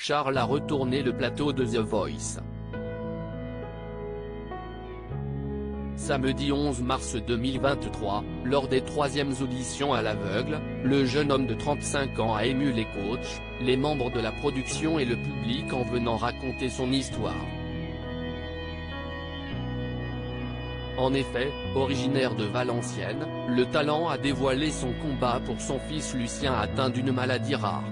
Charles a retourné le plateau de The Voice. Samedi 11 mars 2023, lors des 3e auditions à l'aveugle, le jeune homme de 35 ans a ému les coachs, les membres de la production et le public en venant raconter son histoire. En effet, originaire de Valenciennes, le talent a dévoilé son combat pour son fils Lucien atteint d'une maladie rare.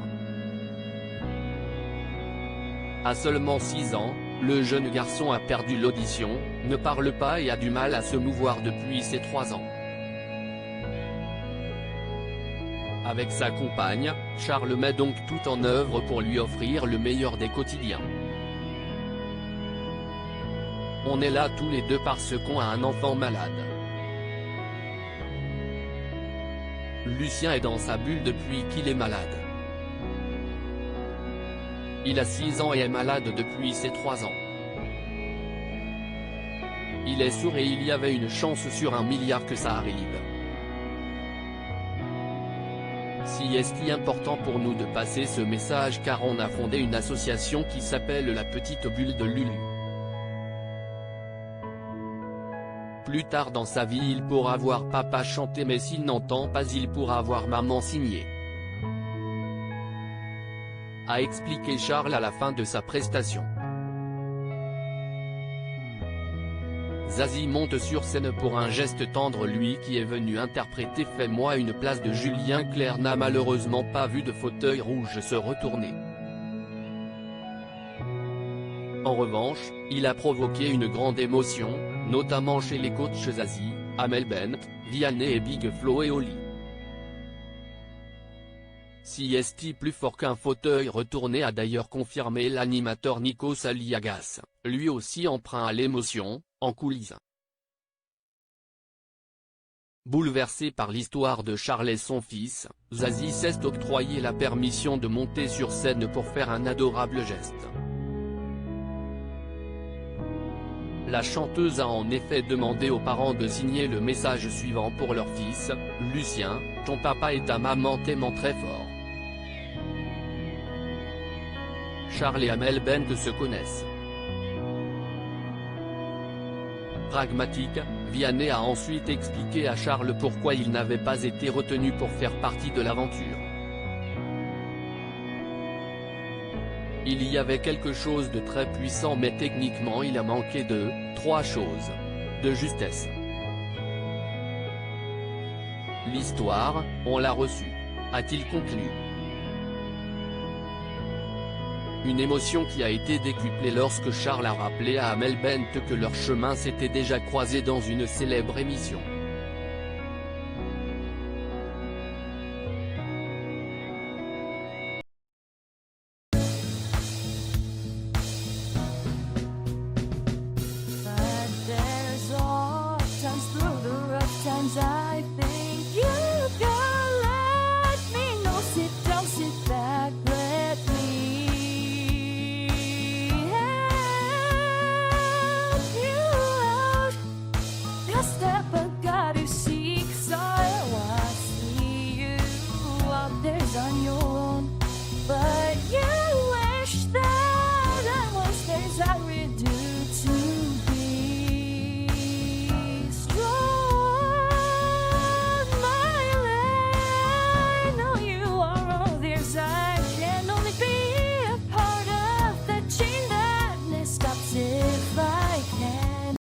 À seulement 6 ans, le jeune garçon a perdu l'audition, ne parle pas et a du mal à se mouvoir depuis ses 3 ans. Avec sa compagne, Charles met donc tout en œuvre pour lui offrir le meilleur des quotidiens. On est là tous les deux parce qu'on a un enfant malade. Lucien est dans sa bulle depuis qu'il est malade. Il a 6 ans et est malade depuis ses 3 ans. Il est sourd et il y avait une chance sur 1 milliard que ça arrive. Si est-il important pour nous de passer ce message car on a fondé une association qui s'appelle la Petite Bulle de Lulu. Plus tard dans sa vie il pourra voir papa chanter mais s'il n'entend pas il pourra voir maman signer. A expliqué Charles à la fin de sa prestation. Zazie monte sur scène pour un geste tendre. Lui qui est venu interpréter Fais-moi une place de Julien Clerc n'a malheureusement pas vu de fauteuil rouge se retourner. En revanche, il a provoqué une grande émotion, notamment chez les coachs Zazie, Amel Bent, Vianney et Big Flo et Oli. Si est plus fort qu'un fauteuil retourné a d'ailleurs confirmé l'animateur Nikos Aliagas, lui aussi emprunt à l'émotion, en coulisses. Bouleversé par l'histoire de Charles et son fils, Zazie s'est octroyé la permission de monter sur scène pour faire un adorable geste. La chanteuse a en effet demandé aux parents de signer le message suivant pour leur fils, Lucien, ton papa et ta maman t'aiment très fort. Charles et Amel Bent se connaissent. Pragmatique, Vianney a ensuite expliqué à Charles pourquoi il n'avait pas été retenu pour faire partie de l'aventure. Il y avait quelque chose de très puissant mais techniquement il a manqué de 3 choses. De justesse. L'histoire, on l'a reçue, a-t-il conclu. Une émotion qui a été décuplée lorsque Charles a rappelé à Amel Bent que leur chemin s'était déjà croisé dans une célèbre émission. But there's all times through the rough times I think